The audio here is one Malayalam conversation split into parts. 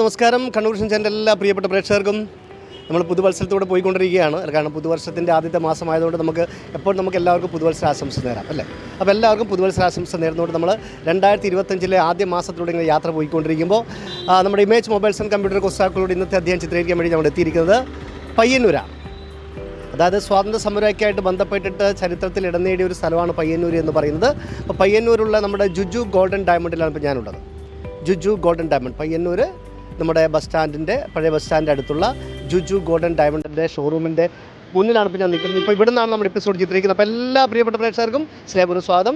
നമസ്കാരം. കണ്ണൂർ ഷൻചാൻ്റെ എല്ലാ പ്രിയപ്പെട്ട പ്രേക്ഷകർക്കും നമ്മൾ പുതുവത്സരത്തോടെ പോയിക്കൊണ്ടിരിക്കുകയാണ്. കാരണം പുതുവർഷത്തിൻ്റെ ആദ്യത്തെ മാസമായതുകൊണ്ട് നമുക്ക് എല്ലാവർക്കും പുതുവത്സര ആശംസ നേരാം അല്ലേ. അപ്പോൾ എല്ലാവർക്കും പുതുവത്സര ആശംസ നേരുന്നതുകൊണ്ട് നമ്മൾ 2025 ആദ്യ മാസത്തിലൂടെ ഇങ്ങനെ യാത്ര പോയിക്കൊണ്ടിരിക്കുമ്പോൾ നമ്മുടെ ഇമേജ് മൊബൈൽസ് ആൻഡ് കമ്പ്യൂട്ടർ കൊസ്സാക്കളോട് ഇന്നത്തെ അധ്യായം ചിത്രീകരിക്കാൻ വേണ്ടി നമ്മൾ എത്തിയിരിക്കുന്നത് പയ്യന്നൂരാണ്. അതായത് സ്വാതന്ത്ര്യ സമരമൊക്കെയായിട്ട് ബന്ധപ്പെട്ടിട്ട് ചരിത്രത്തിൽ ഇടം നേടിയ ഒരു സ്ഥലമാണ് പയ്യന്നൂർ എന്ന് പറയുന്നത്. അപ്പോൾ പയ്യന്നൂരുള്ള നമ്മുടെ ജുജു ഗോൾഡൻ ഡയമണ്ടിലാണ് ഇപ്പോൾ ഞാനുള്ളത്. ജുജു ഗോൾഡൻ ഡയമണ്ട് പയ്യന്നൂർ നമ്മുടെ പഴയ ബസ് സ്റ്റാൻഡിൻ്റെ അടുത്തുള്ള ജുജു ഗോൾഡൻ ഡയമണ്ടിൻ്റെ ഷോറൂമിൻ്റെ മുന്നിലാണ് ഇപ്പോൾ ഞാൻ നിൽക്കുന്നത്. ഇപ്പോൾ ഇവിടെ നിന്നാണ് നമ്മൾ എപ്പിസോഡ് ചിത്രീകരിക്കുന്നത്. അപ്പോൾ എല്ലാ പ്രിയപ്പെട്ട പ്രേക്ഷകർക്കും സ്നേഹപൂർവ്വം സ്വാഗതം.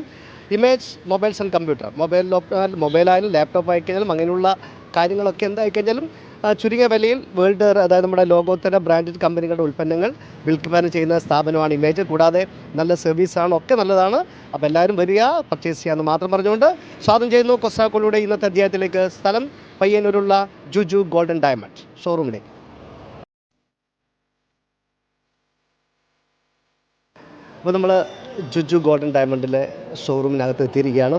ഇമേജ് മൊബൈൽസ് ആൻഡ് കമ്പ്യൂട്ടർ മൊബൈലായാലും ലാപ്ടോപ്പ് ആയിക്കഴിഞ്ഞാലും അങ്ങനെയുള്ള കാര്യങ്ങളൊക്കെ എന്തായിക്കഴിഞ്ഞാലും ചുരുങ്ങിയ വിലയിൽ അതായത് നമ്മുടെ ലോകോത്തര ബ്രാൻഡഡ് കമ്പനികളുടെ ഉൽപ്പന്നങ്ങൾ വിൽപ്പന ചെയ്യുന്ന സ്ഥാപനമാണ് ഇമേജ്. കൂടാതെ നല്ല സർവീസാണ്, ഒക്കെ നല്ലതാണ്. അപ്പോൾ എല്ലാവരും വരിക, പർച്ചേസ് ചെയ്യാമെന്ന് മാത്രം പറഞ്ഞുകൊണ്ട് സ്വാഗതം ചെയ്യുന്നു കൊസ്സാക്കോളിയുടെ ഇന്നത്തെ അധ്യായത്തിലേക്ക്. സ്ഥലം പയ്യന്നൂരുള്ള ജുജു ഗോൾഡൻ ഡയമണ്ട് ഷോറൂമിലേക്ക്. അപ്പോൾ നമ്മൾ ജുജു ഗോൾഡൻ ഡയമണ്ടിലെ ഷോറൂമിനകത്ത് എത്തിയിരിക്കുകയാണ്.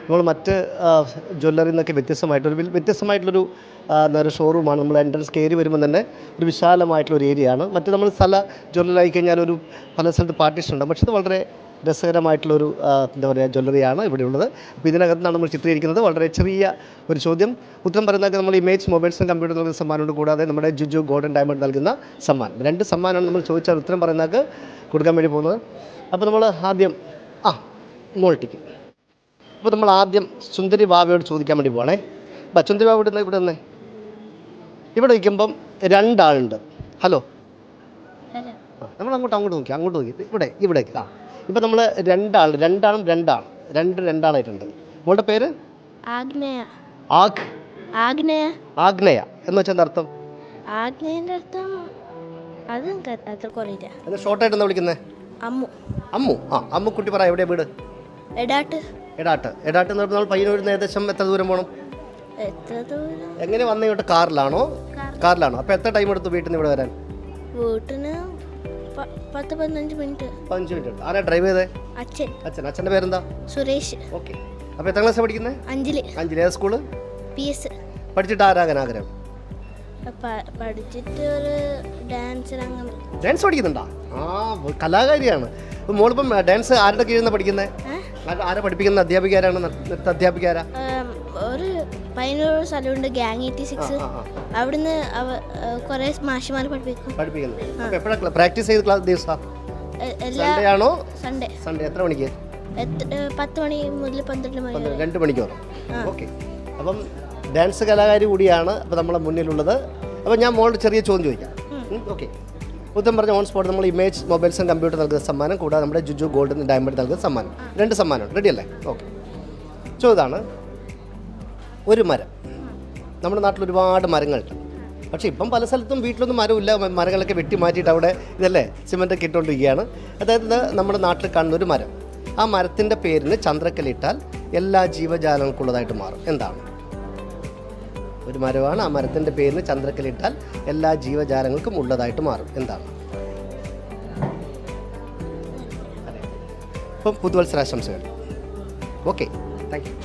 നമ്മൾ മറ്റ് ജ്വല്ലറിയിൽ നിന്നൊക്കെ വ്യത്യസ്തമായിട്ടുള്ളൊരു ഷോറൂമാണ്. നമ്മൾ എൻട്രൻസ് കയറി വരുമ്പോൾ തന്നെ ഒരു വിശാലമായിട്ടുള്ളൊരു ഏരിയയാണ്. മറ്റ് നമ്മൾ ജ്വല്ലറി ആയിക്കഴിഞ്ഞാൽ പല സ്ഥലത്ത് പാർട്ടീഷൻ ഉണ്ട്. പക്ഷേ ഇത് വളരെ രസകരമായിട്ടുള്ളൊരു ജ്വല്ലറിയാണ് ഇവിടെയുള്ളത്. അപ്പോൾ ഇതിനകത്താണ് നമ്മൾ ചിത്രീകരിക്കുന്നത്. വളരെ ചെറിയ ഒരു ചോദ്യം ഉത്തരം പറയുന്നതൊക്കെ നമ്മൾ ഇമേജ് മൊബൈൽസ് ആൻഡ് കമ്പ്യൂട്ടർ നൽകുന്ന സമ്മാനമുണ്ട്. കൂടാതെ നമ്മുടെ ജുജു ഗോൾഡൻ ഡയമണ്ട് നൽകുന്ന സമ്മാനം. 2 സമ്മാനമാണ് നമ്മൾ ചോദിച്ചാൽ ഉത്തരം പറയുന്നതൊക്കെ കൊടുക്കാൻ വേണ്ടി പോകുന്നത്. അപ്പോൾ നമ്മൾ ആദ്യം മോൾട്ടിക്ക്. അപ്പോൾ നമ്മൾ ആദ്യം സുന്ദരി വാവയോട് ചോദിക്കാൻ വേണ്ടി പോകണേ. സുന്ദരി വാവ ഇവിടെ നിൽക്കുമ്പം 2 ആളുണ്ട്. ഹലോ, നമ്മൾ അങ്ങോട്ട് നോക്കി ഇവിടേക്ക്. ഇപ്പം നമ്മൾ 2 ആൾ, രണ്ടാളായിട്ടുണ്ട്. മോളുടെ പേര് ആഗ്നേയ. ആഗ്നേയ എന്ന് വെച്ചാൽ എന്താ അർത്ഥം? ആഗ്നേയന്റെ അർത്ഥം അത് ഷോർട്ടായിട്ട് എന്താ വിളിക്കുന്നത്? അമ്മു. അമ്മുക്കുട്ടി പറ, എവിടെയാ വീട്? എടാട്ട് എന്ന് പറഞ്ഞാൽ നമ്മൾ പയ്യന്നൂരിൽ നിന്ന് ഏകദേശം എത്ര ദൂരം പോകണം? എങ്ങനെ വന്ന ഇങ്ങോട്ട്? കാറിലാണോ? അപ്പോൾ എത്ര ടൈം എടുത്തു വീട്ടിൽ നിന്ന് ഇവിടെ വരാൻ? വീട്ടിന് 15 മിനിറ്റ്. ആരാ ഡ്രൈവ് ചെയ്തേ? അച്ഛൻ്റെ പേരെന്താ? സുരേഷ്. ഓക്കെ. അപ്പോൾ എത്ര ക്ലാസ് പഠിക്കുന്നത്? 5. ഏത് സ്കൂള്? PS. പഠിച്ചിട്ട് ആരാകാൻ ആഗ്രഹം? പഠിച്ചിട്ട് ഒരു ഡാൻസ് പഠിക്കുന്നുണ്ടോ? കലാകാരിയാണ്. അപ്പോൾ മോളിപ്പം ഡാൻസ് ആരുടെ കീഴിൽ നിന്ന് പഠിക്കുന്നത്? ആരാ പഠിപ്പിക്കുന്ന അധ്യാപിക ആരാണ്? നൃത്ത അധ്യാപിക ആരാ? ഒരു പയ്യന്നൂർ സ്ഥലമുണ്ട് ഗാങ് 86. അവിടുന്ന് കുറെ മാഷിമാർ പഠിപ്പിക്കുന്നത്. അപ്പോൾ എപ്പോഴാണ് പ്രാക്ടീസ് ചെയ്ത് ക്ലാസ് ദിവസം? സൺഡേ ആണോ? സൺഡേ. എത്ര മണിക്ക്? 10 മണി മുതൽ 12 മണി. 2 മണിക്കൂർ. ഓക്കെ. അപ്പം ഡാൻസ് കലാകാരി കൂടിയാണ് അപ്പോൾ നമ്മളെ മുന്നിലുള്ളത്. അപ്പോൾ ഞാൻ മോളുടെ ചെറിയ ചോദ്യം ചോദിക്കാം. ഓക്കെ. ഉത്തരം പറഞ്ഞ ഓൺ സ്പോട്ട് നമ്മൾ ഇമേജ് മൊബൈൽസ് ആൻഡ് കമ്പ്യൂട്ടർ നൽകുന്ന സമ്മാനം, കൂടാതെ നമ്മുടെ ജുജു ഗോൾഡൻ ഡയമണ്ട് നൽകുന്ന സമ്മാനം. 2 സമ്മാനമാണ്. റെഡി അല്ലേ? ഓക്കെ. ചോദ്യമാണ്, ഒരു മരം. നമ്മുടെ നാട്ടിൽ ഒരുപാട് മരങ്ങളുണ്ട്. പക്ഷേ ഇപ്പം പല സ്ഥലത്തും വീട്ടിലൊന്നും മരമില്ല. മരങ്ങളൊക്കെ വെട്ടി മാറ്റിയിട്ട് അവിടെ സിമെൻ്റൊക്കെ ഇട്ടുകൊണ്ടിരിക്കുകയാണ്. അതായത് നമ്മുടെ നാട്ടിൽ കാണുന്ന ഒരു മരം, ആ മരത്തിൻ്റെ പേരിന് ചന്ദ്രക്കല്ലിട്ടാൽ എല്ലാ ജീവജാലങ്ങൾക്കുള്ളതായിട്ട് മാറും. എന്താണ്? ഒരു മരമാണ്, ആ മരത്തിൻ്റെ പേരിന് ചന്ദ്രക്കല്ലിട്ടാൽ എല്ലാ ജീവജാലങ്ങൾക്കും ഉള്ളതായിട്ട് മാറും. എന്താണ്? ഇപ്പം പുതുവത്സരാശംസകൾ. Okay, thank you.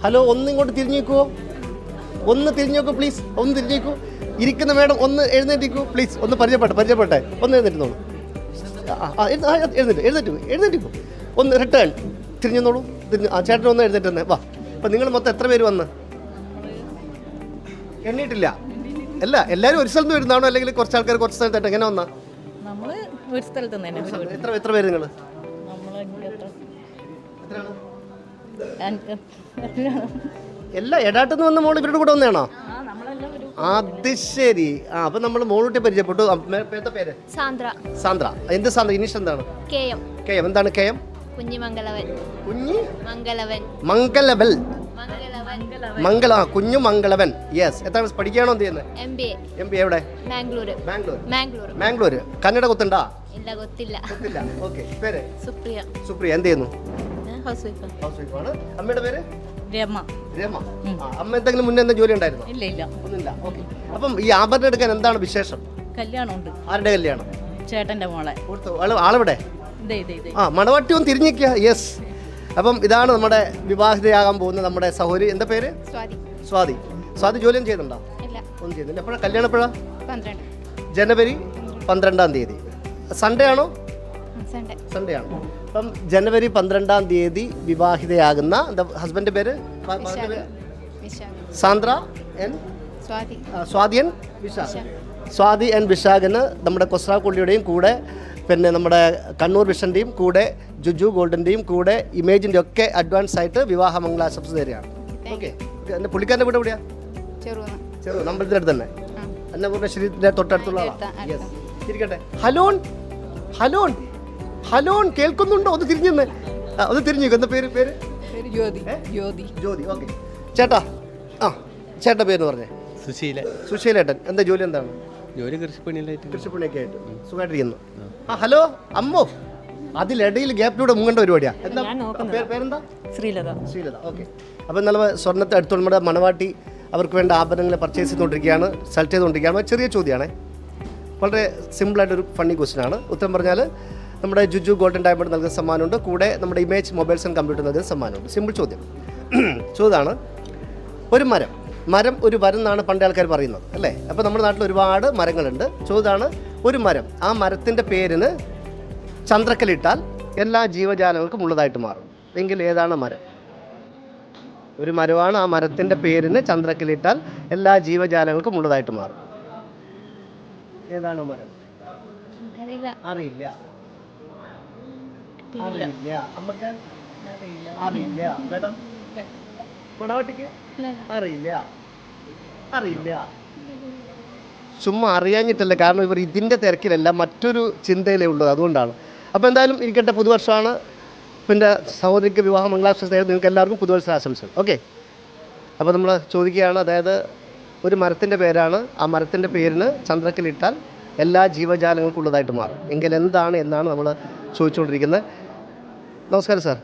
ഹലോ, ഒന്നിങ്ങോട്ട് തിരിഞ്ഞേക്കുമോ? ഒന്ന് തിരിഞ്ഞേക്കൂ പ്ലീസ്. ഒന്ന് തിരിഞ്ഞേക്കൂ. ഇരിക്കുന്ന മേഡം ഒന്ന് എഴുന്നേറ്റിക്കൂ പ്ലീസ്. ഒന്ന് പരിചയപ്പെട്ടെ. ഒന്ന് എഴുന്നേറ്റുന്നോളൂ. എഴുന്നേറ്റിക്കൂ. ഒന്ന് റിട്ടേൺ തിരിഞ്ഞോളൂ. ചേട്ടൻ ഒന്ന് എഴുന്നേറ്റ് വാ. അപ്പം നിങ്ങൾ മൊത്തം എത്ര പേര് വന്ന്? എണ്ണീട്ടില്ല. എല്ലാവരും ഒരു സ്ഥലത്ത് വരുന്നതാണോ അല്ലെങ്കിൽ കുറച്ച് ആൾക്കാർ കുറച്ച് സ്ഥലത്തായിട്ട് എങ്ങനെ വന്നാ? എത്ര പേര് നിങ്ങൾ? എല്ലാ എടാട്ടെന്ന് വന്ന മോൾ ഇവരുടെ കൂടെ വന്നതാണോ? അത് ശരി. അപ്പം നമ്മൾ മോളൂട്ടി പരിചയപ്പെട്ടു. പേര് സാന്ദ്ര. എന്ത് സാന്ദ്ര? ഇനീഷ് എന്താണ്? KM. എന്താണ് KM? കുഞ്ഞു മംഗളവൻ. യെസ്. എത്ര പഠിക്കുകയാണോ? എന്ത് ചെയ്യുന്നത്? MBA. എവിടെ? മാംഗ്ലൂർ. കന്നഡ കുത്തുണ്ടാ? ഇല്ല. ഓക്കെ. പേര്? സുപ്രിയ. എന്ത് ചെയ്യുന്നു? ഹൗസ് വൈഫാണ്. അമ്മയുടെ പേര്? രമ. അമ്മ എന്തെങ്കിലും മുന്നേ എന്താ ജോലി ഉണ്ടായിരുന്നു? ഇല്ല. ഒന്നുമില്ല. ഓക്കെ. അപ്പം ഈ ആഭരണം എടുക്കാൻ എന്താണ് വിശേഷം? കല്യാണം ഉണ്ട്. ആരുടെ കല്യാണം? ചേട്ടൻ്റെ മോളെ. ആളെവിടെ? ആ, മണവാട്ടി ഒന്ന് തിരിഞ്ഞിരിക്കുക. യെസ്. അപ്പം ഇതാണ് നമ്മുടെ വിവാഹിതയാകാൻ പോകുന്ന നമ്മുടെ സഹോദരി. എന്താ പേര്? സ്വാതി. സ്വാതി ജോലിയും ചെയ്യുന്നുണ്ടോ? ഒന്നും ചെയ്യുന്നില്ല. എപ്പോഴാണ് കല്യാണം? എപ്പോഴാണ്? ജനുവരി 12-ാം തീയതി. സൺഡേ ആണോ? സൺഡേ ആണ്. അപ്പം ജനുവരി 12-ാം തീയതി വിവാഹിതയാകുന്ന ഹസ്ബൻഡിൻ്റെ പേര്? Sandra N Swathi N Vishakh. Swathi N വിശാഖിന് നമ്മുടെ കൊസ്രാക്കുള്ളിയുടെയും കൂടെ പിന്നെ നമ്മുടെ കണ്ണൂർ വിഷൻ്റെയും കൂടെ ജുജു ഗോൾഡിൻ്റെയും കൂടെ ഇമേജിൻ്റെ ഒക്കെ അഡ്വാൻസ് ആയിട്ട് വിവാഹ മംഗളാശംസ തരികയാണ്. ഓക്കെ. എൻ്റെ പുള്ളിക്കാരൻ്റെ വീട് എവിടെയാണ്? ചെറു അമ്പലത്തിനടുത്ത് തന്നെ. അന്നപൂർണ്ണശ്രീൻ്റെ തൊട്ടടുത്തുള്ള ആളാണ്. യെസ്. ഇരിക്കട്ടെ. ഹലോൺ കേൾക്കുന്നുണ്ടോ? ഒന്ന് തിരിഞ്ഞെന്ന്. ഒന്ന് തിരിഞ്ഞു. എന്താ പേര്? ജ്യോതി. ഓക്കെ. ചേട്ടാ, ചേട്ടൻ്റെ പേര് പറഞ്ഞേ. സുശീലേട്ടൻ. എന്താ ജോലി? എന്താണ് ജോലി? കൃഷിപ്പണിയൊക്കെ ആയിട്ട് സുഖമായിട്ടിരിക്കുന്നു. ഹലോ അമ്മോ. അതിലിടയിൽ ഗ്യാപ്പിലൂടെ മുങ്ങേണ്ട പരിപാടിയാ. എന്താ പേരെന്താ? ശ്രീലത. ഓക്കെ. അപ്പോൾ നല്ല സ്വർണ്ണത്തെ അടുത്തോളം നമ്മുടെ മണവാട്ടി അവർക്ക് വേണ്ട ആഭരണങ്ങൾ പർച്ചേസ് ചെയ്തുകൊണ്ടിരിക്കുകയാണ്, സെലക്ട് ചെയ്തുകൊണ്ടിരിക്കുകയാണ്. ചെറിയ ചോദ്യമാണ്, വളരെ സിമ്പിളായിട്ടൊരു ഫണ്ണി ക്വസ്റ്റ്യൻ ആണ്. ഉത്തരം പറഞ്ഞാൽ നമ്മുടെ ജുജു ഗോൾഡൻ ഡയമണ്ട് നൽകുന്ന സമ്മാനമുണ്ട്, കൂടെ നമ്മുടെ ഇമേജ് മൊബൈൽസ് ആൻഡ് കമ്പ്യൂട്ടർ നൽകുന്ന സമ്മാനമുണ്ട്. സിമ്പിൾ ചോദ്യം. ചോദ്യമാണ്, ഒരു മരം ഒരു വരം എന്നാണ് പണ്ട് ആൾക്കാർ പറയുന്നത് അല്ലേ? അപ്പോൾ നമ്മുടെ നാട്ടിൽ ഒരുപാട് മരങ്ങളുണ്ട്. ചോദ്യമാണ്, ഒരു മരം, ആ മരത്തിൻ്റെ പേരിന് ചന്ദ്രക്കലിട്ടാൽ എല്ലാ ജീവജാലങ്ങൾക്കും ഉള്ളതായിട്ട് മാറും. എങ്കിൽ ഏതാണ് മരം? ഒരു മരമാണ്, ആ മരത്തിൻ്റെ പേരിന് ചന്ദ്രക്കലിട്ടാൽ എല്ലാ ജീവജാലങ്ങൾക്കും ഉള്ളതായിട്ട് മാറും. ഏതാണ് മരം? അറിയില്ല. അറിയില്ല. ചുമ്മാ അറിയാഞ്ഞിട്ടല്ല, കാരണം ഇവർ ഇതിൻ്റെ തിരക്കിലല്ല, മറ്റൊരു ചിന്തയിലേ ഉള്ളത്, അതുകൊണ്ടാണ്. അപ്പോൾ എന്തായാലും ഇരിക്കട്ടെ, പുതുവർഷമാണ്. പിന്നെ സഹോദരിക്ക് വിവാഹ മംഗളാശംസ. നിങ്ങൾക്ക് എല്ലാവർക്കും പുതുവത്സര ആശംസകൾ. ഓക്കെ. അപ്പോൾ നമ്മൾ ചോദിക്കുകയാണ്, അതായത് ഒരു മരത്തിൻ്റെ പേരാണ്, ആ മരത്തിൻ്റെ പേരിന് ചന്ദ്രക്കലിട്ടാൽ എല്ലാ ജീവജാലങ്ങൾക്കും ഉള്ളതായിട്ട് മാറും. എങ്കിൽ എന്താണ് എന്നാണ് നമ്മൾ ചോദിച്ചുകൊണ്ടിരിക്കുന്നത്. നമസ്കാരം സാർ.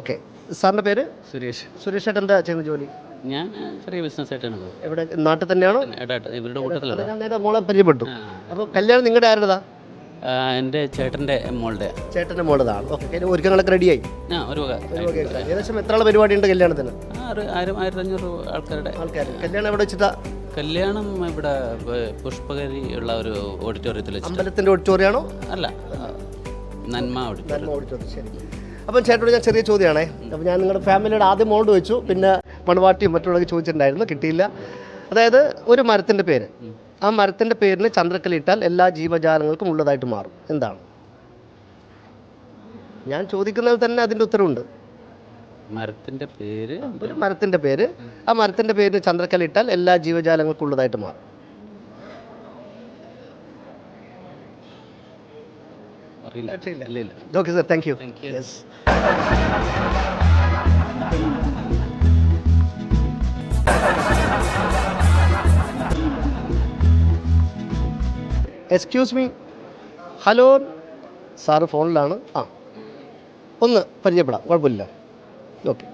ഓക്കെ. സാറിൻ്റെ പേര്? സുരേഷ് ഏട്ടൻ. എന്താ ചെയ്യുന്ന ജോലി? ഞാൻ ചെറിയ ബിസിനസ് ആയിട്ടാണ്. എവിടെ? നാട്ടിൽ തന്നെയാണോ? ഇവരുടെ കൂട്ടത്തിലാണ്. ഞാൻ നേരെ മോളെ പരിചയപ്പെട്ടു. അപ്പോൾ കല്യാണം നിങ്ങളുടെ ആരുടേതാ? എൻ്റെ ചേട്ടൻ്റെ മോളുടേതാണ്. ഓക്കെ. ഒരുക്കങ്ങളൊക്കെ റെഡിയായി? ഏകദേശം എത്ര ആൾ പരിപാടി ഉണ്ട് കല്യാണത്തിന്? 1500 ആൾക്കാർ. കല്യാണം എവിടെ വെച്ചിട്ടാ? കല്യാണം ഇവിടെ പുഷ്പഗിരി ഉള്ള ഒരു ഓഡിറ്റോറിയത്തിൽ. അമ്പലത്തിൻ്റെ ഓഡിറ്റോറിയാണോ? അല്ല, നന്മ ഓഡിറ്റോറിയം. ശരി. അപ്പം ചേട്ടനോട് ഞാൻ ചെറിയ ചോദ്യമാണേ. അപ്പോൾ ഞാൻ നിങ്ങളുടെ ഫാമിലിയുടെ ആദ്യം മോളോട് ചോദിച്ചു, പിന്നെ മണവാട്ടിയും മറ്റുള്ളവർക്ക് ചോദിച്ചിട്ടുണ്ടായിരുന്നു, കിട്ടിയില്ല. അതായത് ഒരു മരത്തിൻ്റെ പേര്, ആ മരത്തിൻ്റെ പേരിന് ചന്ദ്രക്കലിട്ടാൽ എല്ലാ ജീവജാലങ്ങൾക്കും ഉള്ളതായിട്ട് മാറും. എന്താണ്? ഞാൻ ചോദിക്കുന്നതിൽ തന്നെ അതിൻ്റെ ഉത്തരവുണ്ട്. മരത്തിൻ്റെ പേര്, ഒരു മരത്തിൻ്റെ പേര്, ആ മരത്തിൻ്റെ പേരിന് ചന്ദ്രക്കലിട്ടാൽ എല്ലാ ജീവജാലങ്ങൾക്കും ഉള്ളതായിട്ട് മാറും. Okay sir, thank you. Yes. Excuse me. Hello. Sir ഫോണിലാണ്. ഒന്ന് പരിചയപ്പെടാം, കുഴപ്പമില്ല. ഓക്കെ.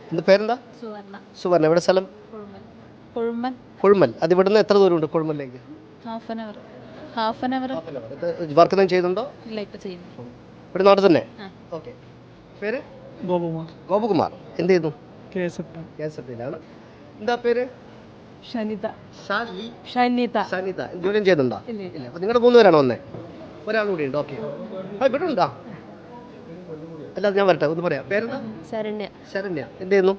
എന്താ പേരെന്താ? സുവർണ. എവിടെ സ്ഥലം? കൊഴുമൽ. അത് ഇവിടുന്ന് എത്ര ദൂരമുണ്ട് കൊഴുമലിലേക്ക്? Half an hour. വർക്ക് എന്തെങ്കിലും ചെയ്യുന്നുണ്ടോ? ഇവിടെ നാട്ടിൽ തന്നെ. ഓക്കെ. പേര്? ഗോപകുമാർ. എന്ത് ചെയ്യുന്നു? KSFലാണ്. എന്താ പേര്? ഷനിത. ജോലിയും ചെയ്യുന്നുണ്ടോ? ഇല്ല. അപ്പോൾ നിങ്ങളുടെ 3 പേരാണോ വന്നേ? ഒരാൾ കൂടി ഉണ്ട്. ഓക്കെ. ഇവിടെ ഉണ്ടോ? അല്ലാതെ ഞാൻ വരട്ടെ, ഒന്ന് പറയാം. പേരെന്താ? ശരണ്യ. എന്ത് ചെയ്യുന്നു?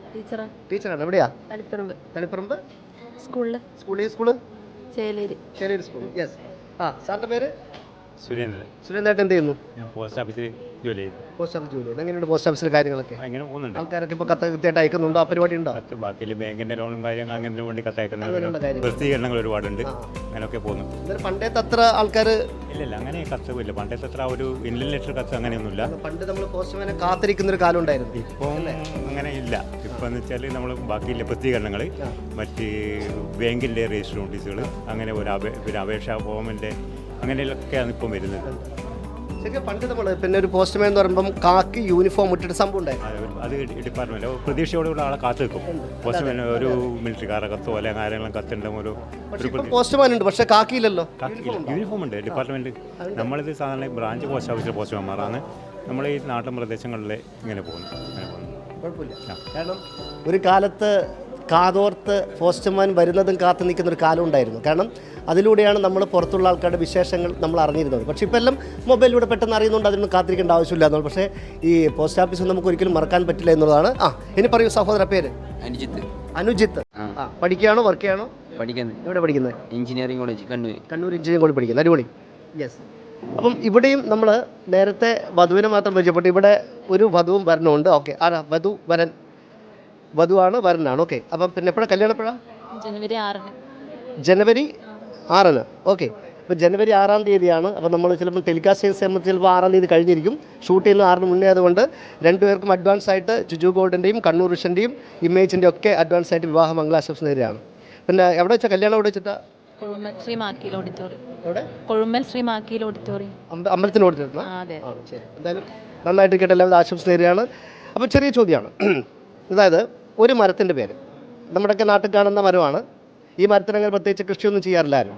ടീച്ചറാണ്. എവിടെയാ? Taliparamba school. Cheleri school. Yes. സാറിൻ്റെ പേര്? സുരേന്ദ്രൻ. എന്ത് ചെയ്യുന്നു? പോസ്റ്റ് ഓഫീസിൽ ജോലി ചെയ്യുന്നു. എങ്ങനെയുണ്ട് പോസ്റ്റ് ഓഫീസിലെ കാര്യങ്ങളൊക്കെ? അങ്ങനെ പോകുന്നുണ്ട്. ആൾക്കാരൊക്കെ ഇപ്പോൾ കത്ത് കൃത്യമായിട്ട് അയക്കുന്നുണ്ടോ? ആ പരിപാടി ഉണ്ടോ? ബാക്കി ബാങ്കിന്റെ ലോണും കാര്യങ്ങൾ അങ്ങനെ വേണ്ടി കത്തയക്കുന്നത്, പ്രസിദ്ധീകരണങ്ങൾ ഒരുപാടുണ്ട്. അങ്ങനെയൊക്കെ പോകുന്നു. പണ്ടത്തെ അത്ര ആൾക്കാർ ഇല്ല, അങ്ങനെ കത്തുമില്ല. പണ്ടത്തെ അത്ര ഒരു ഇൻലൻ ലെറ്റർ കത്ത് അങ്ങനെയൊന്നുമില്ല. പണ്ട് നമ്മൾ പോസ്റ്റ്മാനെ കാത്തിരിക്കുന്ന ഒരു കാലം ഉണ്ടായിരുന്നു. ഇപ്പം അങ്ങനെ ഇല്ല. ഇപ്പം എന്ന് വെച്ചാൽ നമ്മൾ ബാക്കിയുള്ള പ്രസിദ്ധീകരണങ്ങൾ, മറ്റ് ബാങ്കിൻ്റെ രജിസ്റ്റർ നോട്ടീസുകൾ, അങ്ങനെ ഒരു അപേക്ഷാ ഫോമിൻ്റെ അങ്ങനെയൊക്കെയാണ് ഇപ്പം വരുന്നത്. ശരിക്കും പണ്ട് നമ്മൾ പിന്നെ ഒരു പോസ്റ്റ്മാൻ എന്ന് പറയുമ്പം കാക്കി യൂണിഫോം ഇട്ടിട്ട് സംഭവം ഉണ്ടായിരുന്നു. അത് ഡിപ്പാർട്ട്മെന്റ് പ്രതീക്ഷയോടുകൂടി ആളെ കാത്തു വെക്കും. പോസ്റ്റ്മാൻ ഒരു മിലിറ്ററിക്കാരെ കത്തോ അല്ലെങ്കിൽ ആരെങ്കിലും കത്തുണ്ടാകും. ഒരു പോസ്റ്റ്മാൻ ഉണ്ട്, പക്ഷെ കാക്കിയില്ലല്ലോ. യൂണിഫോം ഉണ്ട് ഡിപ്പാർട്ട്മെന്റ്. നമ്മളിത് സാധാരണ ബ്രാഞ്ച് പോസ്റ്റ് ഓഫീസിലെ പോസ്റ്റ്മാൻമാരാണ്. നമ്മൾ ഈ നാട്ടിൻ പ്രദേശങ്ങളിൽ ഇങ്ങനെ പോകുന്നു. കുഴപ്പമില്ല. കാരണം ഒരു കാലത്ത് കാതോർത്ത് പോസ്റ്റ്മാൻ വരുന്നതും കാത്തു നിൽക്കുന്ന ഒരു കാലം ഉണ്ടായിരുന്നു. കാരണം അതിലൂടെയാണ് നമ്മൾ പുറത്തുള്ള ആൾക്കാരുടെ വിശേഷങ്ങൾ നമ്മൾ അറിഞ്ഞിരുന്നത്. പക്ഷേ ഇപ്പോൾ എല്ലാം മൊബൈലിലൂടെ പെട്ടെന്ന് അറിയുന്നുണ്ട്, അതിനൊന്നും കാത്തിരിക്കേണ്ട ആവശ്യമില്ല എന്നുള്ളത്. പക്ഷേ ഈ പോസ്റ്റ് ഓഫീസ് നമുക്ക് ഒരിക്കലും മറക്കാൻ പറ്റില്ല എന്നുള്ളതാണ്. ഇനി പറയൂ സഹോദര പേര്. അനുജിത്ത്. പഠിക്കുകയാണോ വർക്ക് ചെയ്യണോ? പഠിക്കുന്നത്. എവിടെ പഠിക്കുന്നത്? Engineering college Kannur. Kannur engineering college പഠിക്കുന്നത്. അടിപൊളി. യെസ്. അപ്പം ഇവിടെയും നമ്മൾ നേരത്തെ വധുവിനെ മാത്രം പരിചയപ്പെട്ടു. ഇവിടെ ഒരു വധുവും വരനുമുണ്ട്. ഓക്കെ, ആരാ വധു? വരൻ. വധുവാണ്, വരനാണ്. ഓക്കെ. അപ്പം പിന്നെ എപ്പോഴാണ് കല്യാണം? എപ്പോഴാണ്? ജനുവരി 6. ജനുവരി 6. ഓക്കെ. അപ്പോൾ ജനുവരി 6 തീയതിയാണ്. അപ്പോൾ നമ്മൾ ചിലപ്പോൾ ടെലികാസ്റ്റ് ചെയ്യുന്ന ചിലപ്പോൾ 6 തീയതി കഴിഞ്ഞിരിക്കും. ഷൂട്ട് ചെയ്യുന്ന 6 മുന്നേ ആയതുകൊണ്ട് രണ്ടുപേർക്കും അഡ്വാൻസ് ആയിട്ട് ജുജു ഗോൾഡിൻ്റെയും കണ്ണൂർ വിഷൻ്റെയും ഇമേജിൻ്റെ ഒക്കെ അഡ്വാൻസ് ആയിട്ട് വിവാഹ മംഗളാശംസ നേരെയാണ്. പിന്നെ എവിടെ വെച്ചാൽ കല്യാണം? എവിടെ വെച്ചിട്ടാ? കൊഴുമ്പൽ ശ്രീ മാക്കീൽ ഓഡിറ്റോറിയം. എവിടെ? കൊഴുമ്പൽ ശ്രീ മാക്കീൽ ഓഡിറ്റോറിയം. അമ്പലത്തിന് ഓടിച്ചിരുന്ന? അതെ. ശരി. എന്തായാലും നന്നായിട്ട് കേട്ട എല്ലാവരും ആശംസ നേരെയാണ്. അപ്പോൾ ചെറിയ ചോദ്യമാണ്. അതായത് ഒരു മരത്തിൻ്റെ പേര്, നമ്മുടെയൊക്കെ നാട്ടിൽ കാണുന്ന മരമാണ്. ഈ മരത്തിന് അങ്ങനെ പ്രത്യേകിച്ച് കൃഷിയൊന്നും ചെയ്യാറില്ല ആരും,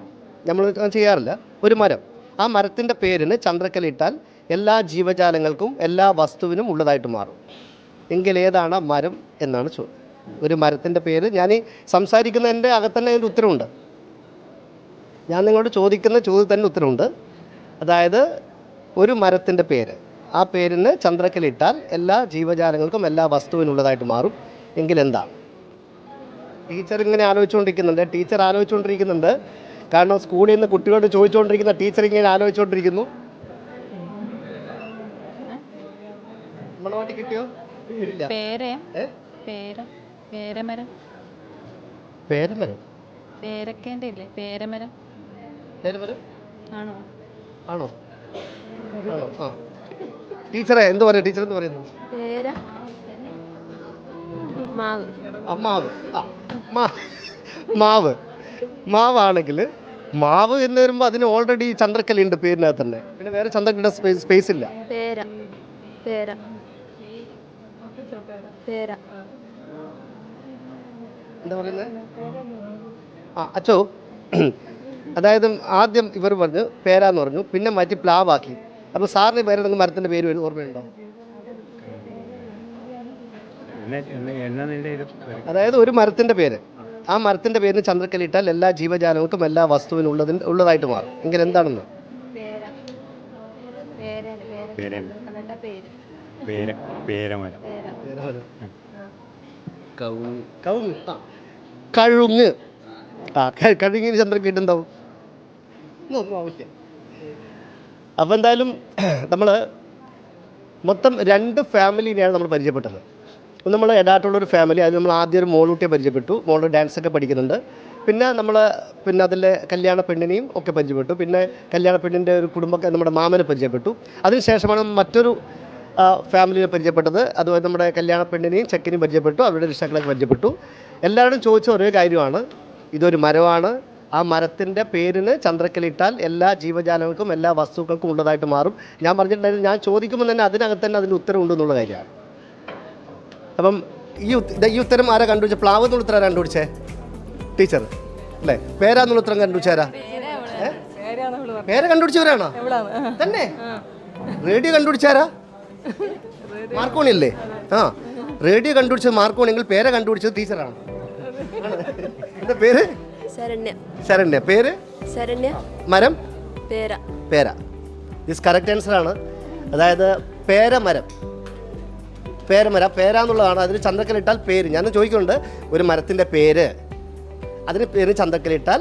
നമ്മൾ ചെയ്യാറില്ല. ഒരു മരം, ആ മരത്തിൻ്റെ പേരിന് ചന്ദ്രക്കലയിട്ടാൽ എല്ലാ ജീവജാലങ്ങൾക്കും എല്ലാ വസ്തുവിനും ഉള്ളതായിട്ട് മാറും. എങ്കിൽ ഏതാണ് മരം എന്നാണ് ചോദ്യം. ഒരു മരത്തിൻ്റെ പേര്, ഞാൻ ഈ സംസാരിക്കുന്നതിൻ്റെ അകത്തന്നെ അതിൻ്റെ ഉത്തരവുണ്ട്. ഞാൻ നിങ്ങളോട് ചോദിക്കുന്ന ചോദ്യം തന്നെ ഉത്തരവുണ്ട്. അതായത് ഒരു മരത്തിൻ്റെ പേര്, ആ പേരിന് ചന്ദ്രക്കലയിട്ടാൽ എല്ലാ ജീവജാലങ്ങൾക്കും എല്ലാ വസ്തുവിനുള്ളതായിട്ട് മാറും. എങ്കിൽ എന്താണ്? ടീച്ചർ ഇങ്ങനെ ആലോചിച്ചുകൊണ്ടിരിക്കുന്നുണ്ട്. കാരണം സ്കൂളിൽ നിന്ന് കുട്ടികളോട് ചോദിച്ചുകൊണ്ടിരിക്കുന്ന ടീച്ചർ ഇങ്ങനെ ആലോചിച്ചുകൊണ്ടിരിക്കുന്നു. മണവാട്ടി കിട്ടിയോ? ഇല്ല. പേരമരം. പേരക്കേൻ്റെ ഇല്ലേ? പേരമരം ആണോ? ആണോ? ആ ടീച്ചറെ എന്ത് പറയുക? ടീച്ചർ എന്ത് പറയുന്നു? മാവ്. മാവാണെങ്കിൽ മാവ് എന്ന് വരുമ്പോൾ അതിന് ഓൾറെഡി ചന്ദ്രക്കലയുണ്ട് പേരിനകത്ത് തന്നെ. പിന്നെ വേറെ ചന്ദ്രക്കലയുടെ സ്പേസ് ഇല്ല. എന്താ പറയുന്നത്? അച്ചോ, അതായത് ആദ്യം ഇവർ പറഞ്ഞു പേരാന്ന് പറഞ്ഞു, പിന്നെ മാറ്റി പ്ലാവാക്കി. അപ്പോൾ സാറിന് വേറെ എന്തെങ്കിലും മരത്തിൻ്റെ പേര് ഓർമ്മയുണ്ടോ? അതായത് ഒരു മരത്തിൻ്റെ പേര്, ആ മരത്തിൻ്റെ പേരിന് ചന്ദ്രക്കലയിട്ടാൽ എല്ലാ ജീവജാലങ്ങൾക്കും എല്ലാ വസ്തുവിനും ഉള്ളതായിട്ട് മാറും. എങ്കിൽ എന്താണെന്ന്? കഴുങ്ങ്. കഴുങ്ങിന് ചന്ദ്രക്കലയിട്ട് എന്താവും? ഒന്നും ആവശ്യ. അപ്പോൾ എന്തായാലും നമ്മൾ മൊത്തം 2 ഫാമിലിനെയാണ് നമ്മൾ പരിചയപ്പെട്ടത്. നമ്മൾ യഥാർത്ഥമുള്ളൊരു ഫാമിലി, അത് നമ്മൾ ആദ്യം ഒരു മോളൂട്ടിയെ പരിചയപ്പെട്ടു. മോള് ഡാൻസൊക്കെ പഠിക്കുന്നുണ്ട്. പിന്നെ അതിലെ കല്യാണ പെണ്ണിനെയും ഒക്കെ പരിചയപ്പെട്ടു. പിന്നെ കല്യാണ പെണ്ണിൻ്റെ ഒരു കുടുംബമൊക്കെ നമ്മുടെ മാമനെ പരിചയപ്പെട്ടു. അതിനുശേഷമാണ് മറ്റൊരു ഫാമിലിയെ പരിചയപ്പെട്ടത്. അതുപോലെ നമ്മുടെ കല്യാണ പെണ്ണിനെയും ചെക്കനെയും പരിചയപ്പെട്ടു. അവരുടെ രക്ഷകളൊക്കെ പരിചയപ്പെട്ടു. എല്ലാവരും ചോദിച്ച ഒരേ കാര്യമാണ്, ഇതൊരു മരമാണ്, ആ മരത്തിൻ്റെ പേരിന് ചന്ദ്രക്കലയിട്ടാൽ എല്ലാ ജീവജാലങ്ങൾക്കും എല്ലാ വസ്തുക്കൾക്കും ഉള്ളതായിട്ട് മാറും. ഞാൻ പറഞ്ഞിട്ടുണ്ടായിരുന്നു, ഞാൻ ചോദിക്കുമ്പോൾ തന്നെ അതിനകത്ത് തന്നെ അതിൻ്റെ ഉത്തരവുണ്ടെന്നുള്ള കാര്യമാണ്. അപ്പം ഈ ഉത്തരം ആരാ കണ്ടുപിടിച്ചത്? പ്ലാവ് എന്നുള്ള ഉത്തരം ആരാ കണ്ടുപിടിച്ചേ? ടീച്ചർ അല്ലേ? പേരാന്നുള്ള ഉത്തരം കണ്ടുപിടിച്ചാരാ? പേര് കണ്ടുപിടിച്ചവരാണോ തന്നെ? റേഡിയോ കണ്ടുപിടിച്ചാരാ? മാർക്കോണി അല്ലേ? റേഡിയോ കണ്ടുപിടിച്ചത് മാർക്കോണിയെങ്കിൽ പേരെ കണ്ടുപിടിച്ചത് ടീച്ചറാണ്. എന്താ പേര്? ശരണ്യ. പേര്? മരം? പേര. ദിസ് കറക്റ്റ് ആൻസർ ആണ്. അതായത് പേരമരം. പേര എന്നുള്ളതാണ്. അതിന് ചന്ദ്രക്കലയിട്ടാൽ പേര്. ഞാൻ ചോദിക്കുന്നുണ്ട്, ഒരു മരത്തിൻ്റെ പേര്, അതിന് പേര് ചന്ദ്രക്കലയിട്ടാൽ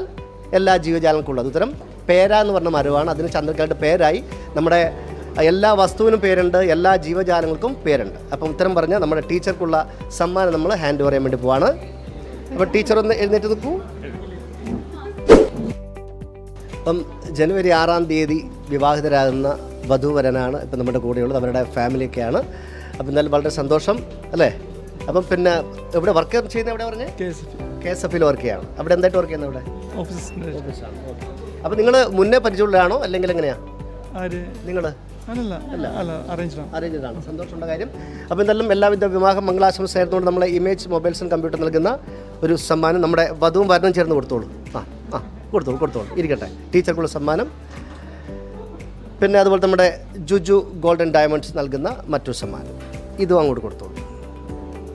എല്ലാ ജീവജാലങ്ങൾക്കും ഉള്ളത്. ഉത്തരം പേര എന്ന് പറഞ്ഞ മരമാണ്. അതിന് ചന്ദ്രക്കലയിട്ട് പേരായി. നമ്മുടെ എല്ലാ വസ്തുവിനും പേരുണ്ട്, എല്ലാ ജീവജാലങ്ങൾക്കും പേരുണ്ട്. അപ്പം ഉത്തരം പറഞ്ഞാൽ നമ്മുടെ ടീച്ചർക്കുള്ള സമ്മാനം നമ്മൾ ഹാൻഡ് ഓവർ ചെയ്യാൻ വേണ്ടി പോവാണ്. അപ്പോൾ ടീച്ചർ ഒന്ന് എഴുന്നേറ്റ് നിൽക്കൂ. അപ്പം ജനുവരി 6 തീയതി വിവാഹിതരാകുന്ന വധൂവരനാണ് ഇപ്പം നമ്മുടെ കൂടെയുള്ളത്. അവരുടെ ഫാമിലിയൊക്കെയാണ്. അപ്പം എന്തായാലും വളരെ സന്തോഷം അല്ലേ? അപ്പം പിന്നെ ഇവിടെ വർക്ക് ചെയ്യുന്നത് എവിടെ പറഞ്ഞ്? KSF വർക്ക് ചെയ്യാണ്. അവിടെ എന്തായിട്ട് വർക്ക് ചെയ്യുന്നത്? ഇവിടെ ഓഫീസാണ്. അപ്പം നിങ്ങൾ മുന്നേ പരിചയമുള്ളതാണോ അല്ലെങ്കിൽ എങ്ങനെയാണ്? നിങ്ങൾ അല്ല അറേഞ്ച്ഡാണ്. അറേഞ്ച്ഡാണ്. സന്തോഷമുള്ള കാര്യം. അപ്പോൾ എന്തായാലും എല്ലാവിധ വിവാഹ മംഗളാശംസ ആയിരുന്നുകൊണ്ട് നമ്മളെ ഇമേജ് മൊബൈൽസ് ആൻഡ് കമ്പ്യൂട്ടർ നൽകുന്ന ഒരു സമ്മാനം നമ്മുടെ വധുവും വരനും ചേർന്ന് കൊടുത്തോളൂ. കൊടുത്തോളൂ ഇരിക്കട്ടെ. ടീച്ചർക്കുള്ള സമ്മാനം. പിന്നെ അതുപോലെ നമ്മുടെ ജുജു ഗോൾഡൻ ഡയമണ്ട്സ് നൽകുന്ന മറ്റൊരു സമ്മാനം. ഇതും അങ്ങോട്ട് കൊടുത്തോളൂ.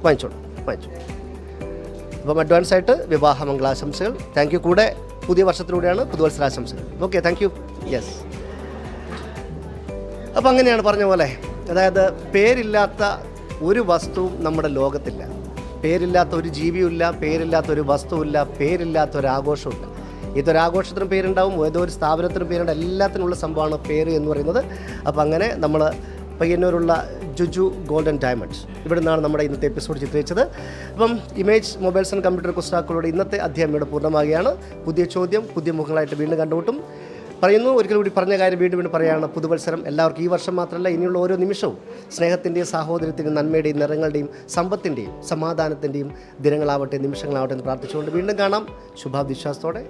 വാങ്ങിച്ചോളൂ. അപ്പം അഡ്വാൻസ് ആയിട്ട് വിവാഹ മംഗളാശംസകൾ. Thank you. കൂടെ പുതിയ വർഷത്തിലൂടെയാണ് പുതുവത്സരാശംസകൾ. Okay, thank you. യെസ്. അപ്പം അങ്ങനെയാണ് പറഞ്ഞ പോലെ, അതായത് പേരില്ലാത്ത ഒരു വസ്തുവും നമ്മുടെ ലോകത്തില്ല. പേരില്ലാത്ത ഒരു ജീവിയുമില്ല, പേരില്ലാത്ത ഒരു വസ്തുവില്ല, പേരില്ലാത്ത ഒരു ആഘോഷമില്ല. ഇതൊരാഘോഷത്തിനും പേരുണ്ടാവും, ഏതോ ഒരു സ്ഥാപനത്തിനും പേരുണ്ട്, എല്ലാത്തിനുള്ള സംഭവമാണ് പേര് എന്ന് പറയുന്നത്. അപ്പോൾ അങ്ങനെ നമ്മൾ പയ്യന്നൂരുള്ള ജുജു ഗോൾഡൻ ഡയമണ്ട്സ് ഇവിടെ നിന്നാണ് നമ്മുടെ ഇന്നത്തെ എപ്പിസോഡ് ചിത്രീകരിച്ചത്. അപ്പം ഇമേജ് മൊബൈൽസ് ആൻഡ് കമ്പ്യൂട്ടർ കുസ്താക്കളുടെ ഇന്നത്തെ അധ്യായം ഇവിടെ പൂർണ്ണമാകുകയാണ്. പുതിയ ചോദ്യം, പുതിയ മുഖങ്ങളായിട്ട് വീണ്ടും കണ്ടുമുട്ടും. ഒരിക്കൽ കൂടി പറഞ്ഞ കാര്യം വീണ്ടും പറയുകയാണ്. പുതുവത്സരം എല്ലാവർക്കും ഈ വർഷം മാത്രമല്ല, ഇനിയുള്ള ഓരോ നിമിഷവും സ്നേഹത്തിൻ്റെയും സാഹോദര്യത്തിൻ്റെയും നന്മയുടെയും നിറങ്ങളുടെയും സമ്പത്തിൻ്റെയും സമാധാനത്തിൻ്റെയും ദിനങ്ങളാവട്ടെ, നിമിഷങ്ങളാവട്ടെ എന്ന് പ്രാർത്ഥിച്ചുകൊണ്ട് വീണ്ടും കാണാം. ശുഭാപ്തിവിശ്വാസത്തോടെ.